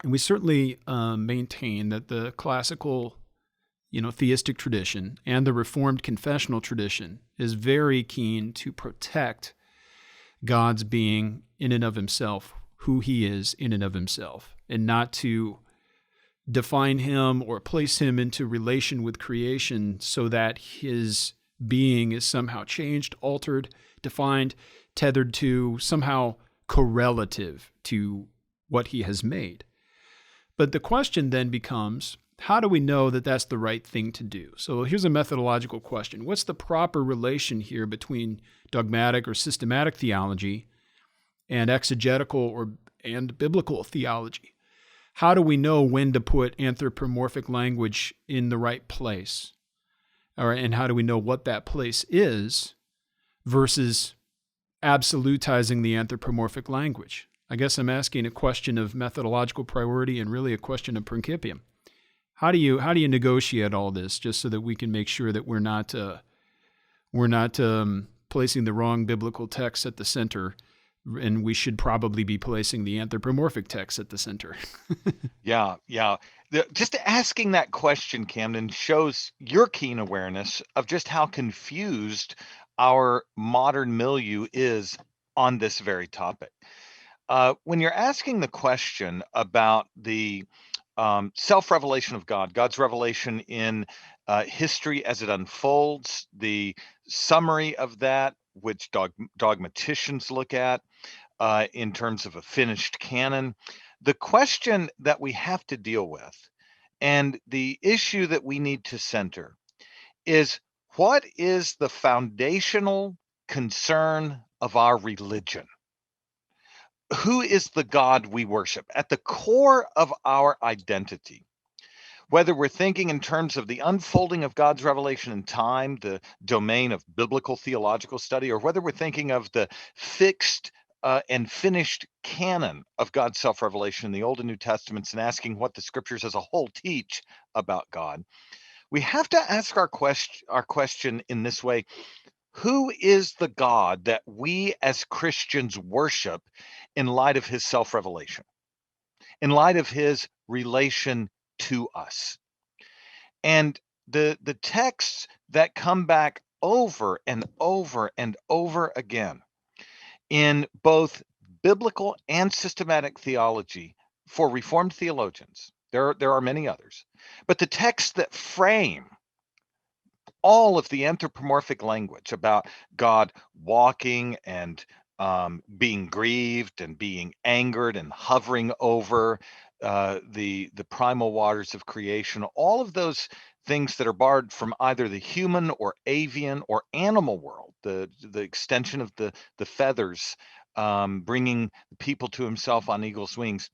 And we certainly maintain that the classical, theistic tradition and the Reformed confessional tradition is very keen to protect God's being in and of himself, who he is in and of himself, and not to define him or place him into relation with creation so that his being is somehow changed, altered, defined, tethered to, somehow correlative to what he has made. But the question then becomes, how do we know that that's the right thing to do? So here's a methodological question. What's the proper relation here between dogmatic or systematic theology and exegetical and biblical theology? How do we know when to put anthropomorphic language in the right place? And how do we know what that place is versus absolutizing the anthropomorphic language? I guess I'm asking a question of methodological priority and really a question of principium. How do you negotiate all this just so that we can make sure that we're not placing the wrong biblical text at the center, and we should probably be placing the anthropomorphic text at the center? Yeah. Just asking that question, Camden, shows your keen awareness of just how confused our modern milieu is on this very topic. When you're asking the question about the self-revelation of God, God's revelation in history as it unfolds, the summary of that, which dogmaticians look at in terms of a finished canon, the question that we have to deal with and the issue that we need to center is, what is the foundational concern of our religion? Who is the God we worship? At the core of our identity, whether we're thinking in terms of the unfolding of God's revelation in time, the domain of biblical theological study, or whether we're thinking of the fixed and finished canon of God's self-revelation in the Old and New Testaments, and asking what the scriptures as a whole teach about God, we have to ask our question in this way: who is the God that we as Christians worship in light of his self-revelation, in light of his relation to us? And the texts that come back over and over and over again in both biblical and systematic theology for Reformed theologians, there are many others, but the texts that frame all of the anthropomorphic language about God walking and being grieved and being angered and hovering over the primal waters of creation, all of those things that are borrowed from either the human or avian or animal world, the extension of the feathers, bringing people to himself on eagle's wings.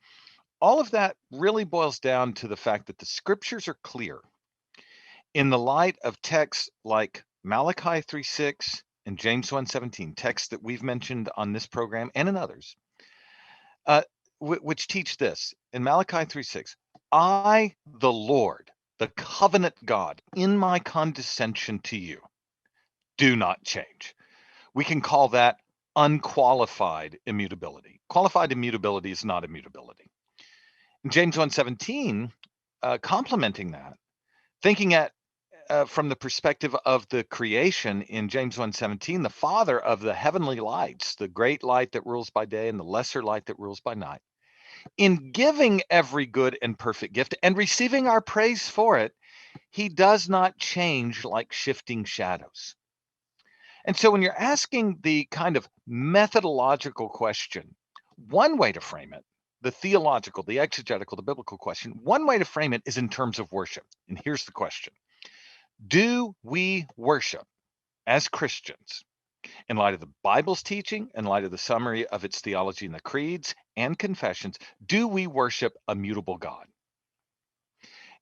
All of that really boils down to the fact that the scriptures are clear in the light of texts like Malachi 3:6 and James 1:17, texts that we've mentioned on this program and in others, which teach this. In Malachi 3:6, I, the Lord, the covenant God, in my condescension to you, do not change. We can call that unqualified immutability. Qualified immutability is not immutability. In James 1:17, complementing that, thinking from the perspective of the creation in James 1:17, the Father of the heavenly lights, the great light that rules by day and the lesser light that rules by night, in giving every good and perfect gift and receiving our praise for it, he does not change like shifting shadows. And so when you're asking the kind of methodological question, one way to frame it, the theological, the exegetical, the biblical question, one way to frame it is in terms of worship. And here's the question: do we worship as Christians, in light of the Bible's teaching, in light of the summary of its theology in the creeds and confessions, do we worship a mutable God?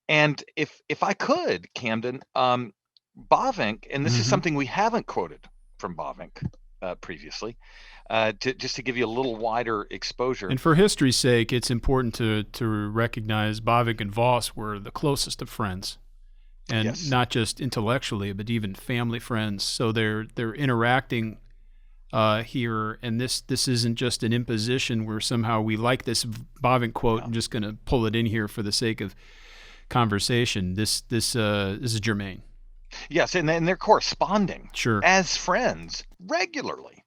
And if I could, Camden, Bavinck, and this is something we haven't quoted from Bavinck previously, just to give you a little wider exposure. And for history's sake, it's important to recognize Bavinck and Voss were the closest of friends. And not just intellectually, but even family friends. So they're interacting here, and this isn't just an imposition where somehow we like this Bavinck quote and just going to pull it in here for the sake of conversation. This is germane. Yes, and they're corresponding Sure. as friends regularly.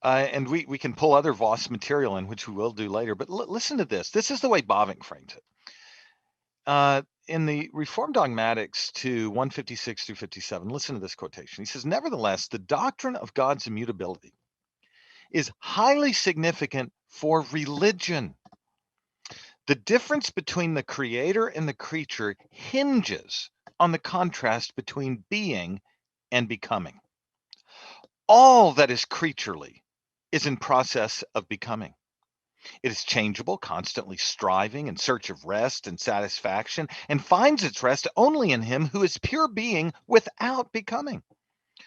And we can pull other Voss material in, which we will do later. But listen to this. This is the way Bavinck frames it. In the Reformed Dogmatics to 156 through 57, listen to this quotation. He says, nevertheless, the doctrine of God's immutability is highly significant for religion. The difference between the creator and the creature hinges on the contrast between being and becoming. All that is creaturely is in process of becoming. It is changeable, constantly striving in search of rest and satisfaction, and finds its rest only in him who is pure being without becoming.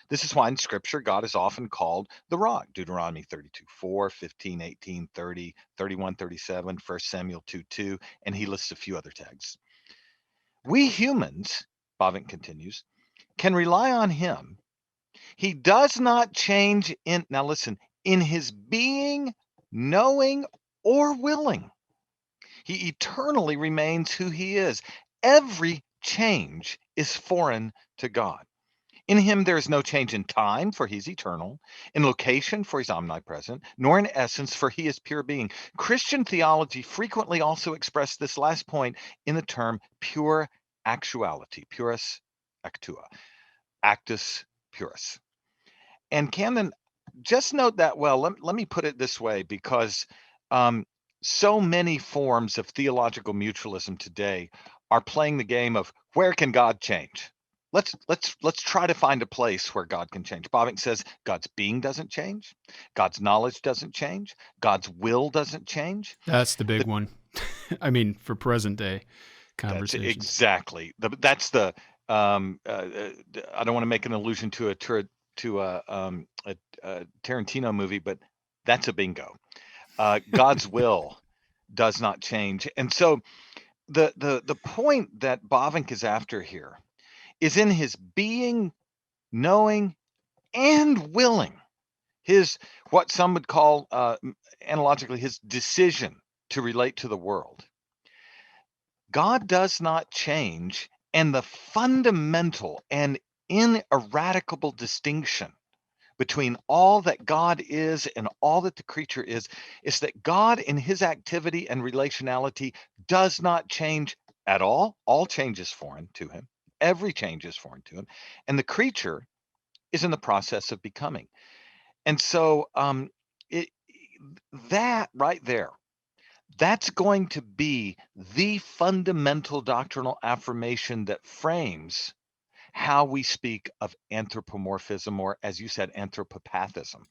This is why in Scripture, God is often called the rock. Deuteronomy 32:4, 15:18, 30, 31:37, 1 Samuel 2:2, and he lists a few other tags. We humans, Bavinck continues, can rely on him. He does not change now listen, in his being, knowing, or willing. He eternally remains who he is. Every change is foreign to God. In him there is no change in time, for he's eternal, in location, for he's omnipresent, nor in essence, for he is pure being. Christian theology frequently also expressed this last point in the term pure actuality, purus actua, actus purus. And Camden, just note that well. Let me put it this way, because so many forms of theological mutualism today are playing the game of where can God change? Let's try to find a place where God can change. Bavinck says God's being doesn't change, God's knowledge doesn't change, God's will doesn't change. That's the big one. I mean, for present day conversations. That's exactly. That's the. I don't want to make an allusion to a Tarantino movie, but that's a bingo. God's will does not change, and so the point that Bavinck is after here is in his being, knowing, and willing. His what some would call analogically his decision to relate to the world. God does not change, and the fundamental and ineradicable distinction between all that God is and all that the creature is that God in his activity and relationality does not change at all. All change is foreign to him. Every change is foreign to him. And the creature is in the process of becoming. And so that right there, that's going to be the fundamental doctrinal affirmation that frames how we speak of anthropomorphism, or as you said, anthropopathism.